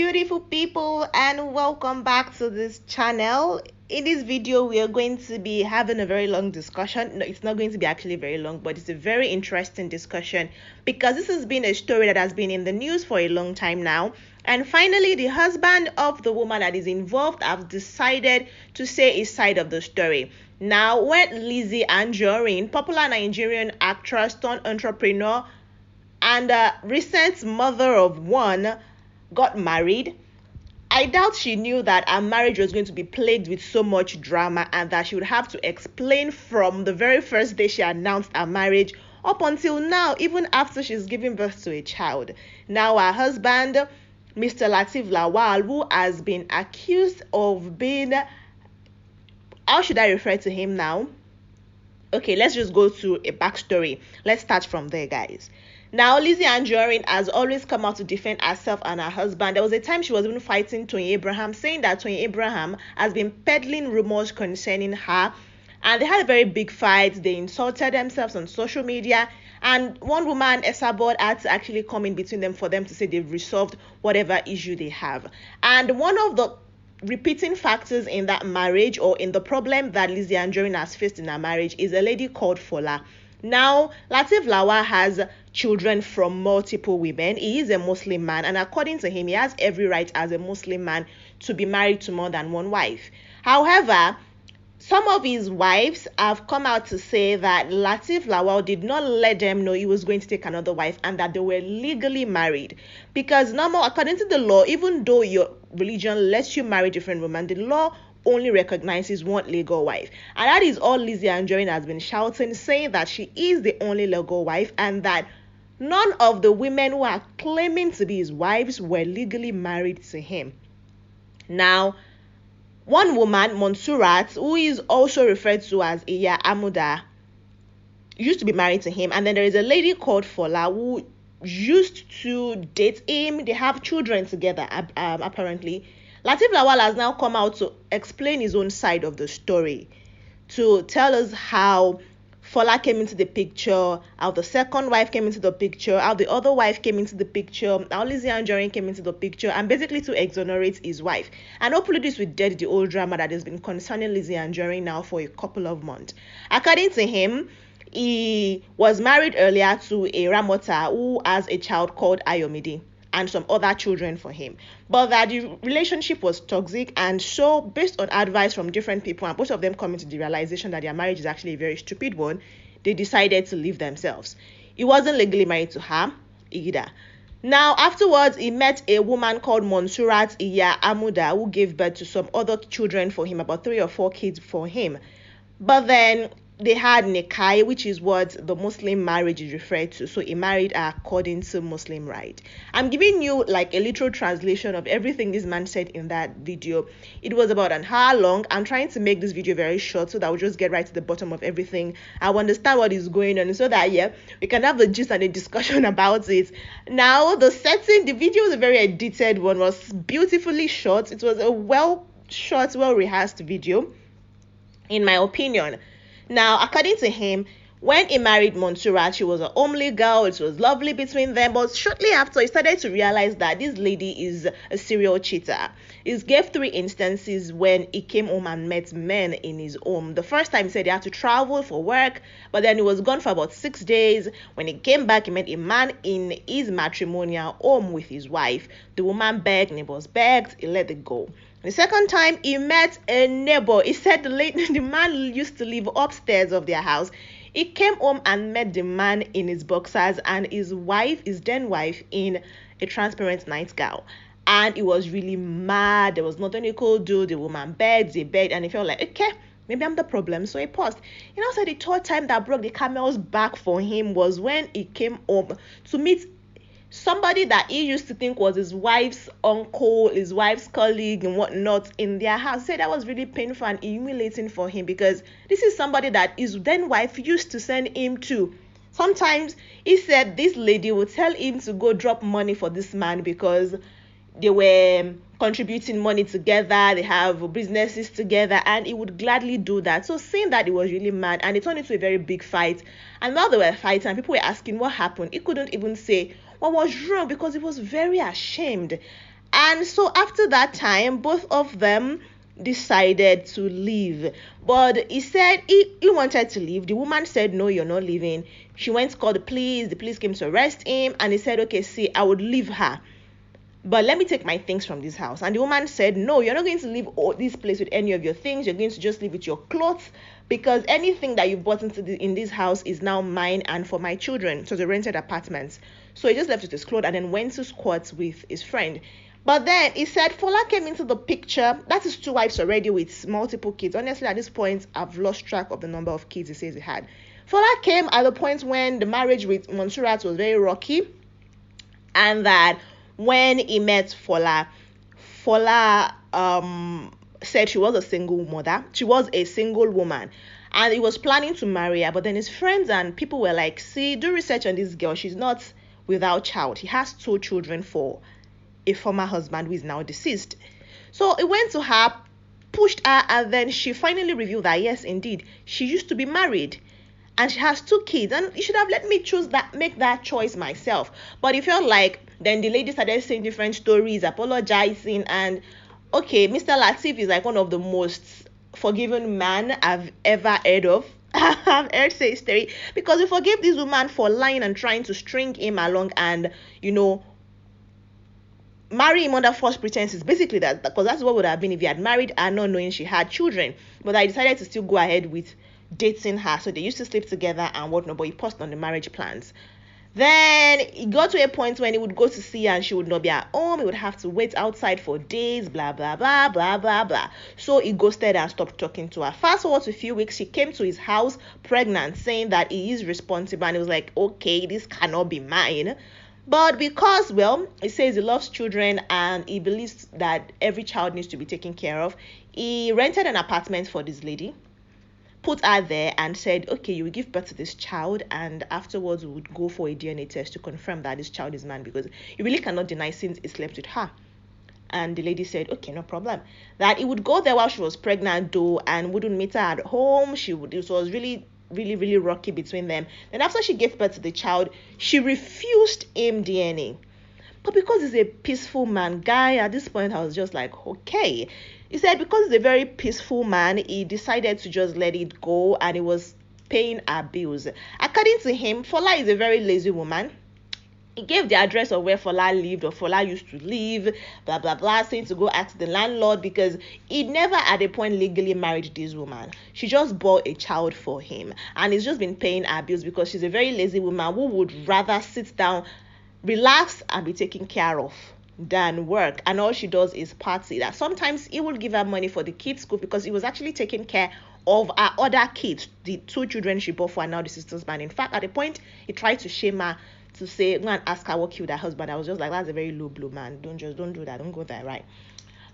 beautiful people, and welcome back to this channel. In this video, we are going to be having a very long discussion. No, it's not going to be actually very long, but it's a very interesting discussion because this has been a story that has been in the news for a long time now. And finally, the husband of the woman that is involved have decided to say his side of the story. Now, when Lizzy Anjorin, popular Nigerian actress turned entrepreneur and recent mother of one, got married, I doubt she knew that her marriage was going to be plagued with so much drama and that she would have to explain from the very first day she announced her marriage up until now, even after she's given birth to a child. Now, her husband, Mr. Lateef Lawal, who has been accused of being, how should I refer to him now? Okay, let's just go through a backstory. Let's start from there, guys. Now, Lizzy Anjorin has always come out to defend herself and her husband. There was a time she was even fighting Tony Abraham, saying that Tony Abraham has been peddling rumors concerning her. And they had a very big fight. They insulted themselves on social media. And one woman, Esabod, had to actually come in between them for them to say they've resolved whatever issue they have. And one of the repeating factors in that marriage, or in the problem that Lizzy Anjorin has faced in her marriage, is a lady called Fola. Now, Lateef Lawal has children from multiple women. He is a Muslim man, and according to him, he has every right as a Muslim man to be married to more than one wife. However, some of his wives have come out to say that Lateef Lawal did not let them know he was going to take another wife and that they were legally married. Because normal, according to the law, even though your religion lets you marry different women, the law only recognizes one legal wife. And that is all Lizzy Anjorin has been shouting, saying that she is the only legal wife and that none of the women who are claiming to be his wives were legally married to him. Now, one woman, Monsurat, who is also referred to as Iya Amuda, used to be married to him. And then there is a lady called Fola who used to date him. They have children together, apparently. Lateef Lawal has now come out to explain his own side of the story, to tell us how Fola came into the picture, how the second wife came into the picture, how the other wife came into the picture, how Lizzy Anjorin came into the picture, and basically to exonerate his wife. And hopefully this will dead the old drama that has been concerning Lizzy Anjorin now for a couple of months. According to him, he was married earlier to a Ramota who has a child called Ayomide and some other children for him, but that the relationship was toxic. And so, based on advice from different people, and both of them coming to the realization that their marriage is actually a very stupid one, they decided to leave themselves. He wasn't legally married to her either. Now, afterwards, he met a woman called Monsurat Iya Amuda, who gave birth to some other children for him, about 3 or 4 kids for him. But then they had Nikai, which is what the Muslim marriage is referred to. So he married her according to Muslim rite. I'm giving you like a literal translation of everything this man said in that video. It was about an hour long. I'm trying to make this video very short so that we'll just get right to the bottom of everything. I understand what is going on so that, yeah, we can have the gist and a discussion about it. Now, the setting, the video was a very edited one, was beautifully shot. It was a well shot, well rehearsed video, in my opinion. Now, according to him, when he married Monsurat, she was a homely girl. It was lovely between them. But shortly after, he started to realize that this lady is a serial cheater. He gave 3 instances when he came home and met men in his home. The first time he said he had to travel for work, but then he was gone for about 6 days. When he came back, he met a man in his matrimonial home with his wife. The woman begged, neighbors begged, he let it go. The second time, he met a neighbor. He said the man used to live upstairs of their house. He came home and met the man in his boxers and his wife, his then wife, in a transparent nightgown. And he was really mad. There was nothing he could do. The woman begged, they begged, and he felt like, okay, maybe I'm the problem. So he paused. He now said the third time that broke the camel's back for him was when he came home to meet somebody that he used to think was his wife's uncle, his wife's colleague and whatnot in their house. He said that was really painful and humiliating for him because this is somebody that his then wife used to send him to. Sometimes he said this lady would tell him to go drop money for this man because they were contributing money together, they have businesses together, and he would gladly do that. So seeing that, he was really mad and it turned into a very big fight. And now they were fighting and people were asking what happened. He couldn't even say what was wrong because he was very ashamed. And so after that time, both of them decided to leave. But he said he wanted to leave. The woman said, no, you're not leaving. She went to call the police. The police came to arrest him. And he said, okay, see, I would leave her, but let me take my things from this house. And the woman said, no, you're not going to leave this place with any of your things. You're going to just leave with your clothes, because anything that you bought in this house is now mine and for my children. So they rented apartments. So he just left with his clothes and then went to squat with his friend. But then he said Fola came into the picture. That is 2 wives already with multiple kids. Honestly, at this point, I've lost track of the number of kids he says he had. Fola came at the point when the marriage with Monsurat was very rocky, and that when he met Fola said she was a single mother. She was a single woman. And he was planning to marry her. But then his friends and people were like, see, do research on this girl. She's not without child. He has 2 children for a former husband who is now deceased. So he went to her, pushed her, and then she finally revealed that, yes, indeed, she used to be married. And she has 2 kids. And you should have let me make that choice myself. But it felt like then the lady started saying different stories, apologizing. And okay, Mr. Lateef is like one of the most forgiving man I've ever heard of. I've heard say story, because he forgave this woman for lying and trying to string him along and, marry him under false pretenses. Basically, that, because that's what would have been if he had married her not knowing she had children. But I decided to still go ahead with dating her. So they used to sleep together and whatnot, but he paused on the marriage plans. Then it got to a point when he would go to see her and she would not be at home. He would have to wait outside for days, blah, blah, blah, blah, blah, blah. So he ghosted and stopped talking to her. Fast forward to a few weeks, she came to his house pregnant, saying that he is responsible. And he was like, okay, this cannot be mine. But because, well, he says he loves children and he believes that every child needs to be taken care of, he rented an apartment for this lady, put her there, and said, okay, you will give birth to this child, and afterwards we would go for a DNA test to confirm that this child is mine, because you really cannot deny since he slept with her. And the lady said, okay, no problem. That he would go there while she was pregnant though, and wouldn't meet her at home. It was really, really, really rocky between them. Then after she gave birth to the child, she refused him DNA. But because he's a peaceful man, guy, at this point I was just like, okay. He said because he's a very peaceful man, he decided to just let it go, and he was paying her bills. According to him, Fola is a very lazy woman. He gave the address of where Fola lived or Fola used to live, blah, blah, blah, saying to go ask the landlord, because he never at a point legally married this woman. She just bore a child for him, and he's just been paying her bills because she's a very lazy woman who would rather sit down, relax, and be taken care of than work. And all she does is party. That sometimes he will give her money for the kids' school, because he was actually taking care of her other kids, the 2 children she bore for, and now the sister's man. In fact, at a point he tried to shame her, to say, go and ask her what killed her husband. I was just like, that's a very low blow, man. Don't do that. Don't go there, right?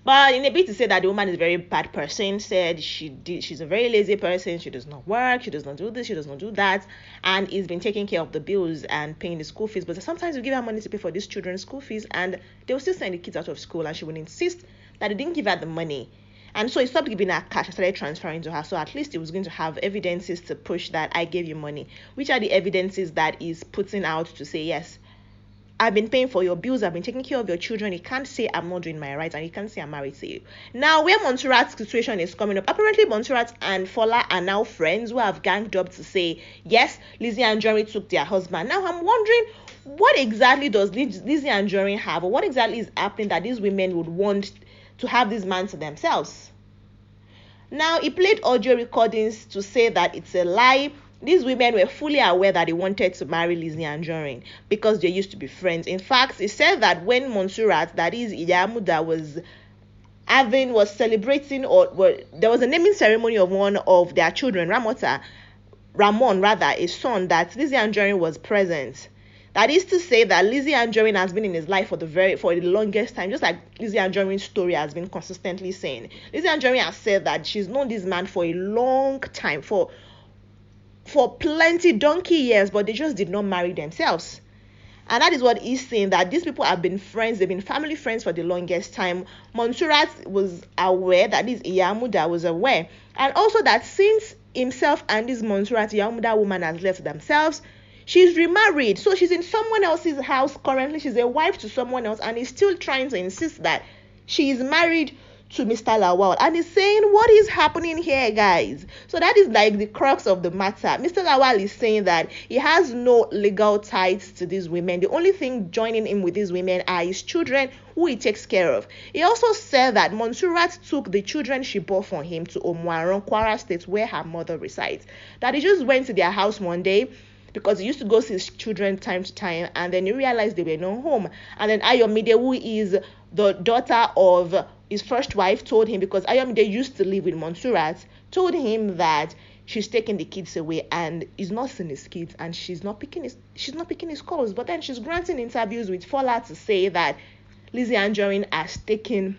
But in a bit to say that the woman is a very bad person, said she's a very lazy person, she does not work, she does not do this, she does not do that, and he's been taking care of the bills and paying the school fees. But sometimes you give her money to pay for these children's school fees, and they will still send the kids out of school, and she would insist that they didn't give her the money. And so he stopped giving her cash and started transferring to her. So at least he was going to have evidences to push that I gave you money. Which are the evidences that he's putting out to say, yes, I've been paying for your bills, I've been taking care of your children. He can't say I'm not doing my rights, and he can't say I'm married to you. Now, where Monsurat's situation is coming up, apparently Monsurat and Fola are now friends who have ganged up to say, yes, Lizzy Anjorin took their husband. Now, I'm wondering, what exactly does Lizzy Anjorin have, or what exactly is happening that these women would want to have this man to themselves? Now, he played audio recordings to say that it's a lie. These women were fully aware that they wanted to marry Lizzy Anjorin because they used to be friends. In fact, he said that when Monsurat, that is Iyamuda, was celebrating, there was a naming ceremony of one of their children, Ramon, a son, that Lizzy Anjorin was present. That is to say that Lizzy Anjorin has been in his life for the longest time, just like Lizzy Anjorin's story has been consistently saying. Lizzy Anjorin has said that she's known this man for a long time, for plenty donkey years, but they just did not marry themselves. And that is what he's saying, that these people have been friends, they've been family friends for the longest time. Monsurat was aware, that this Iyamuda was aware. And also that since himself and this Monsurat Iyamuda woman has left themselves, She's remarried, so she's in someone else's house currently. She's a wife to someone else, and he's still trying to insist that she is married to Mr. Lawal. And he's saying, what is happening here, guys? So that is like the crux of the matter. Mr. Lawal is saying that he has no legal ties to these women. The only thing joining him with these women are his children, who he takes care of. He also said that Monsurat took the children she bore for him to Omuaran, Kwara State, where her mother resides. That he just went to their house one day, because he used to go see his children time to time, and then he realized they were not home. And then Ayomide, who is the daughter of his first wife, told him, because Ayomide used to live with Monsurat, told him that she's taking the kids away and he's not seeing his kids, and she's not picking his calls. But then she's granting interviews with Fola to say that Lizzy Anjorin has taken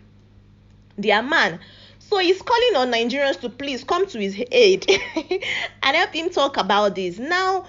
their man. So he's calling on Nigerians to please come to his aid and help him talk about this. Now,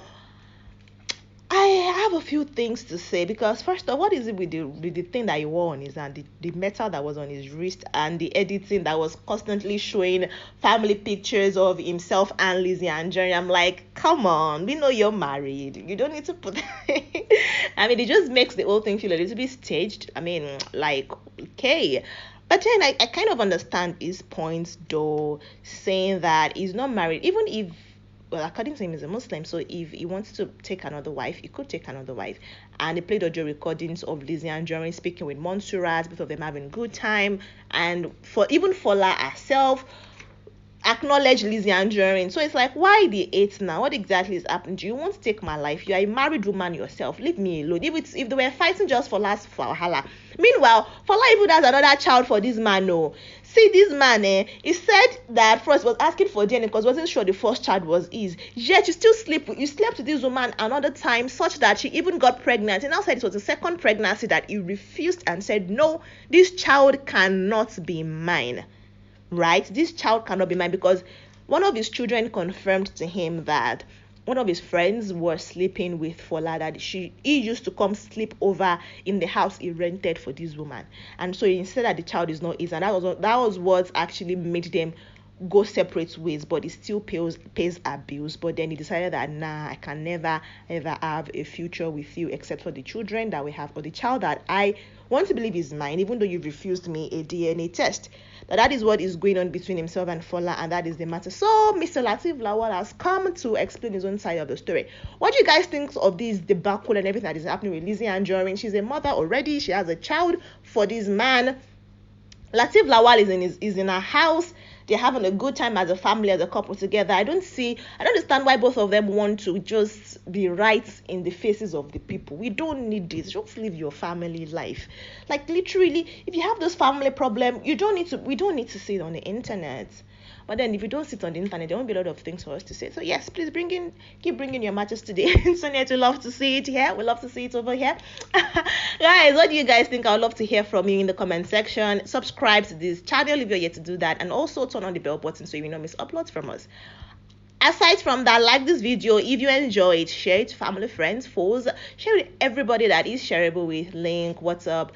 I have a few things to say, because first of all, what is it with the thing that he wore on his hand, the metal that was on his wrist, and the editing that was constantly showing family pictures of himself and Lizzy Anjorin? I'm like, come on, we know you're married. You don't need to put I mean, it just makes the whole thing feel a little bit staged. I mean, like, okay. But then I kind of understand his points, though, saying that he's not married, even if, well, according to him, he's a Muslim, so if he wants to take another wife, he could take another wife. And he played audio recordings of Lizzy Anjorin speaking with Monsurat, both of them having a good time, and for even Fola herself acknowledge Lizzy Anjorin. So it's like, why the hate now? What exactly is happening? Do you want to take my life? You are a married woman yourself. Leave me alone. If they were fighting just for last Valhalla. Meanwhile, Fola even has another child for this man. No. See, this man, he said that first was asking for DNA because wasn't sure the first child was his. Yet you slept with this woman another time, such that she even got pregnant. And now said it was the second pregnancy that he refused and said, no, this child cannot be mine. Right? This child cannot be mine, because one of his children confirmed to him that one of his friends was sleeping with Fola, that he used to come sleep over in the house he rented for this woman. And so he said that the child is not his, and that was what actually made them go separate ways, but he still pays her bills. But then he decided that, nah, I can never ever have a future with you except for the children that we have, or the child that I want to believe is mine, even though you refused me a DNA test. That is what is going on between himself and Fola, and that is the matter. So Mr. Lateef Lawal has come to explain his own side of the story. What do you guys think of this debacle and everything that is happening with Lizzy Anjorin? She's a mother already. She has a child for this man. Lateef Lawal is in her house. They're having a good time as a family, as a couple together. I don't understand why both of them want to just be right in the faces of the people. We don't need this. Just live your family life. Like, literally, if you have this family problem, we don't need to see it on the internet. But then if you don't sit on the internet, there won't be a lot of things for us to say. So yes, please keep bringing your matches today. Sonia, we love to see it here. We love to see it over here. Guys, what do you guys think? I would love to hear from you in the comment section. Subscribe to this channel if you're yet to do that, and also turn on the bell button so you will not miss uploads from us. Aside from that, like this video if you enjoy it, share it to family, friends, foes, share it with everybody that is shareable with. Link, WhatsApp,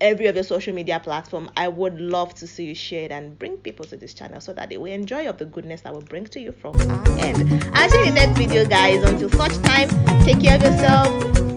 every other social media platform. I would love to see you share it and bring people to this channel so that they will enjoy of the goodness that will bring to you from our end. I'll see you in the next video, guys. Until such time, take care of yourself.